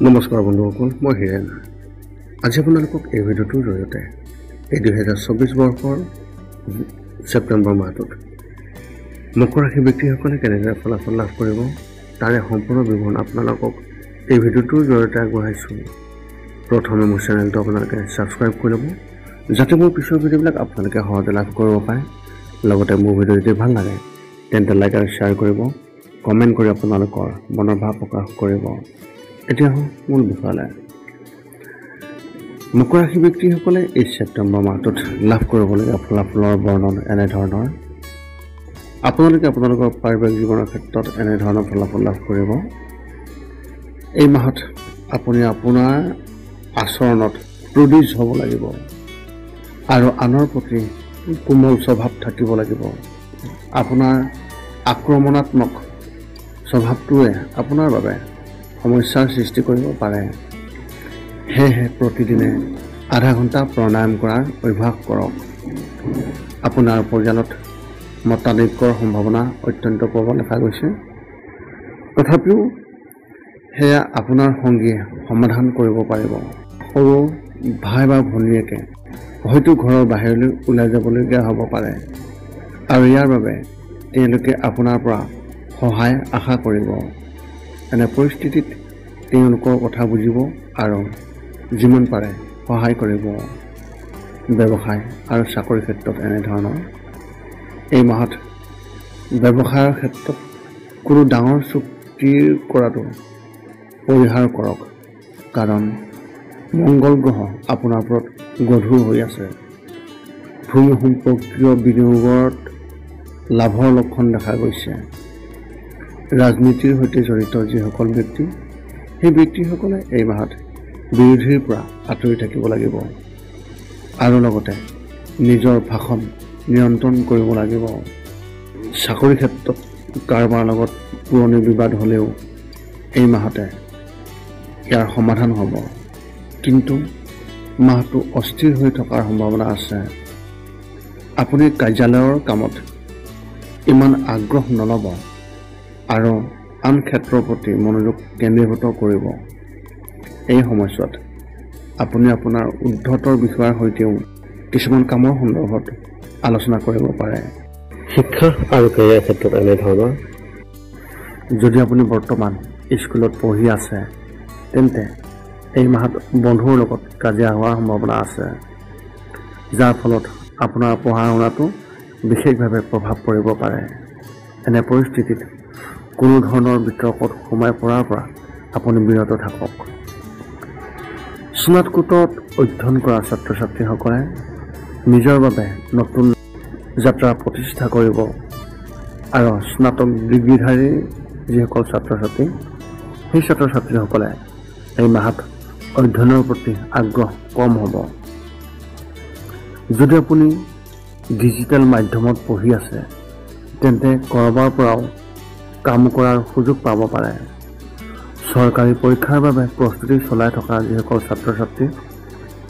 নমস্কাৰ বন্ধুসকল, মই হিৰেন। আজি আপোনালোকক এই ভিডিঅ'টোৰ জৰিয়তে এই 2024 বৰ্ষৰ ছেপ্টেম্বৰ মাহটোত মকৰ ৰাশি ব্যক্তিসকলে কেনেদৰে ফলাফল লাভ কৰিব তাৰে সম্পূৰ্ণ বিৱৰণ আপোনালোকক এই ভিডিঅ'টোৰ জৰিয়তে আগবঢ়াইছোঁ। প্ৰথমে মোৰ চেনেলটো আপোনালোকে ছাবস্ক্ৰাইব কৰি ল'ব, যাতে মোৰ পিছৰ ভিডিঅ'বিলাক আপোনালোকে সহজে লাভ কৰিব পাৰে। লগতে মোৰ ভিডিঅ' যদি ভাল লাগে তেন্তে লাইক আৰু শ্বেয়াৰ কৰিব, কমেণ্ট কৰি আপোনালোকৰ মনৰ ভাৱ প্ৰকাশ কৰিব। এতিয়া মূল বিষয়লৈ। মকৰ ৰাশি ব্যক্তিসকলে এই ছেপ্টেম্বৰ মাহটোত লাভ কৰিবলগীয়া ফলাফলৰ বৰ্ণন এনেধৰণৰ। আপোনালোকে আপোনালোকৰ পাৰিবাৰিক জীৱনৰ ক্ষেত্ৰত এনেধৰণৰ ফলাফল লাভ কৰিব। এই মাহত আপুনি আপোনাৰ আচৰণত প্ৰডিউচ হ'ব লাগিব আৰু আনৰ প্ৰতি কোমল স্বভাৱ থাকিব লাগিব। আপোনাৰ আক্ৰমণাত্মক স্বভাৱটোৱে আপোনাৰ বাবে সমস্যাৰ সৃষ্টি কৰিব পাৰে। সেয়েহে প্ৰতিদিনে আধা ঘণ্টা প্ৰাণায়াম কৰাৰ অভ্যাস কৰক। আপোনাৰ পৰিয়ালত মতানৈক্যৰ সম্ভাৱনা অত্যন্ত প্ৰবল দেখা গৈছে, তথাপিও সেয়া আপোনাৰ সংগীয়ে সমাধান কৰিব পাৰিব। সৰু ভাই বা ভনীয়েকে হয়তো ঘৰৰ বাহিৰলৈ ওলাই যাবলগীয়া হ'ব পাৰে আৰু ইয়াৰ বাবে তেওঁলোকে আপোনাৰ পৰা সহায় আশা কৰিব। এনে পৰিস্থিতিত তেওঁলোকৰ কথা বুজিব আৰু যিমান পাৰে সহায় কৰিব। ব্যৱসায় আৰু চাকৰিৰ ক্ষেত্ৰত এনেধৰণৰ। এই মাহত ব্যৱসায়ৰ ক্ষেত্ৰত কোনো ডাঙৰ চুক্তি কৰাটো পৰিহাৰ কৰক, কাৰণ মংগল গ্ৰহ আপোনাৰ ওপৰত গধুৰ হৈ আছে। ভূমি সম্পৰ্কীয় বিনিয়োগত লাভৰ লক্ষণ দেখা গৈছে। ৰাজনীতিৰ সৈতে জড়িত যিসকল ব্যক্তি, সেই ব্যক্তিসকলে এই মাহত বিৰোধীৰ পৰা আঁতৰি থাকিব লাগিব আৰু লগতে নিজৰ ভাষণ নিয়ন্ত্ৰণ কৰিব লাগিব। চাকৰি ক্ষেত্ৰত কাৰোবাৰ লগত পুৰণি বিবাদ হ'লেও এই মাহতে ইয়াৰ সমাধান হ'ব, কিন্তু মাহটো অস্থিৰ হৈ থকাৰ সম্ভাৱনা আছে। আপুনি কাৰ্যালয়ৰ কামত ইমান আগ্ৰহ নল'ব আৰু আন ক্ষেত্ৰৰ প্ৰতি মনোযোগ কেন্দ্ৰীভূত কৰিব। এই সময়ছোৱাত আপুনি আপোনাৰ ঊৰ্ধ্বতৰ বিষয়াৰ সৈতেও কিছুমান কামৰ সন্দৰ্ভত আলোচনা কৰিব পাৰে। শিক্ষা আৰু কেৰিয়াৰ ক্ষেত্ৰত এনেধৰণৰ। যদি আপুনি বৰ্তমান স্কুলত পঢ়ি আছে তেন্তে এই মাহত বন্ধুৰ লগত কাজিয়া হোৱাৰ সম্ভাৱনা আছে, যাৰ ফলত আপোনাৰ পঢ়া শুনাটো বিশেষভাৱে প্ৰভাৱ পৰিব পাৰে। এনে পৰিস্থিতিত কোনো ধৰণৰ বিতৰ্কত সোমাই পৰাৰ পৰা আপুনি বিৰত থাকক। স্নাতকোত্তৰত অধ্যয়ন কৰা ছাত্ৰ ছাত্ৰীসকলে নিজৰ বাবে নতুন যাত্ৰা প্ৰতিষ্ঠা কৰিব আৰু স্নাতক ডিগ্ৰীধাৰী যিসকল ছাত্ৰ ছাত্ৰী, সেই ছাত্ৰ ছাত্ৰীসকলে এই মাহত অধ্যয়নৰ প্ৰতি আগ্ৰহ কম হ'ব। যদি আপুনি ডিজিটেল মাধ্যমত পঢ়ি আছে তেন্তে ক'ৰবাৰ পৰাও কাম কৰাৰ সুযোগ পাব পাৰে। চৰকাৰী পৰীক্ষাৰ বাবে প্ৰস্তুতি চলাই থকা যিসকল ছাত্ৰ ছাত্ৰী,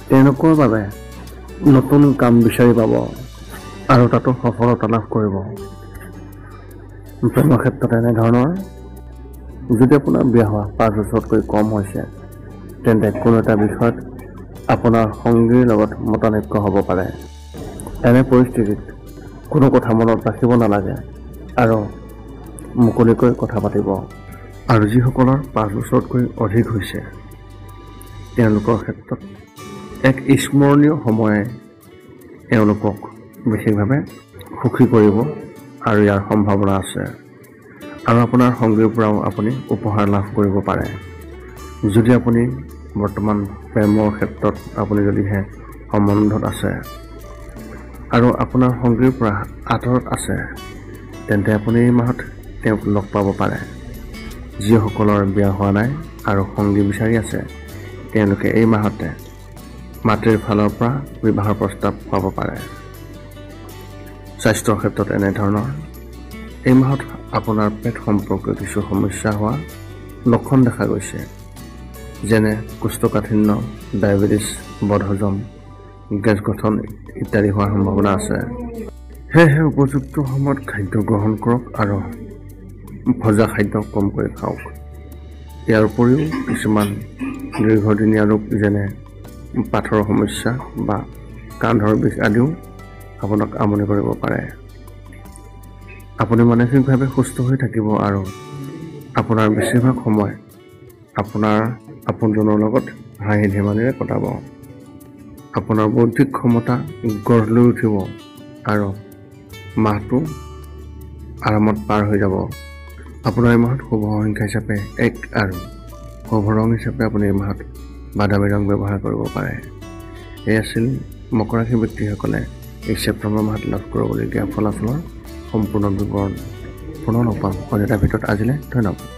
তেওঁলোকৰ বাবে নতুন কাম বিচাৰি পাব আৰু তাতো সফলতা লাভ কৰিব। প্ৰেমৰ ক্ষেত্ৰত এনেধৰণৰ। যদি আপোনাৰ বিয়া হোৱা 5 বছৰতকৈ কম হৈছে তেন্তে কোনো এটা বিষয়ত আপোনাৰ সংগীৰ লগত মতানৈক্য হ'ব পাৰে। এনে পৰিস্থিতিত কোনো কথা মনত ৰাখিব নালাগে আৰু মুকলিকৈ কথা পাতিব। আৰু যিসকলৰ 5 বছৰতকৈ অধিক হৈছে তেওঁলোকৰ ক্ষেত্ৰত এক স্মৰণীয় সময়ে তেওঁলোকক বিশেষভাৱে সুখী কৰিব আৰু ইয়াৰ সম্ভাৱনা আছে। আৰু আপোনাৰ সংগীৰ পৰাও আপুনি উপহাৰ লাভ কৰিব পাৰে। যদি আপুনি বৰ্তমান প্ৰেমৰ ক্ষেত্ৰত আপুনি যদিহে সম্বন্ধত আছে আৰু আপোনাৰ সংগীৰ পৰা আঁতৰত আছে তেন্তে আপুনি এই মাহত তেওঁক লগ পাব পাৰে। যিসকলৰ বিয়া হোৱা নাই আৰু সংগী বিচাৰি আছে তেওঁলোকে এই মাহতে মাতৃৰ ফালৰ পৰা বিবাহৰ প্ৰস্তাৱ পাব পাৰে। স্বাস্থ্যৰ ক্ষেত্ৰত এনেধৰণৰ। এই মাহত আপোনাৰ পেট সম্পৰ্কীয় কিছু সমস্যা হোৱা লক্ষণ দেখা গৈছে, যেনে কোষ্ঠকাঠিন্য, ডায়েবেটিছ, বদহজম, গেছ গঠন ইত্যাদি হোৱাৰ সম্ভাৱনা আছে। সেয়েহে উপযুক্ত সময়ত খাদ্য গ্ৰহণ কৰক আৰু ভজা খাদ্য কমকৈ খাওক। ইয়াৰ উপৰিও কিছুমান দীৰ্ঘদিনীয়া ৰোগ যেনে পাথৰৰ সমস্যা বা কান্ধৰ বিষ আদিও আপোনাক আমনি কৰিব পাৰে। আপুনি মানসিকভাৱে সুস্থ হৈ থাকিব আৰু আপোনাৰ বেছিভাগ সময় আপোনাৰ আপোনজনৰ লগত হাঁহি ধেমালিৰে কটাব। আপোনাৰ বৌদ্ধিক ক্ষমতা গঢ় লৈ উঠিব আৰু মাহটো আৰামত পাৰ হৈ যাব। আপোনাৰ এই মাহত শুভ সংখ্যা হিচাপে 1 আৰু শুভ ৰং হিচাপে আপুনি এই মাহত বাদামী ৰং ব্যৱহাৰ কৰিব পাৰে। এই আছিল মকৰ ৰাশি ব্যক্তিসকলে এই ছেপ্টেম্বৰ মাহত লাভ কৰিবলগীয়া ফলাফলৰ সম্পূৰ্ণ বিৱৰণ। পুনৰ লগ পাম অন্য এটা ভিডিঅ'ত। আজিলৈ ধন্যবাদ।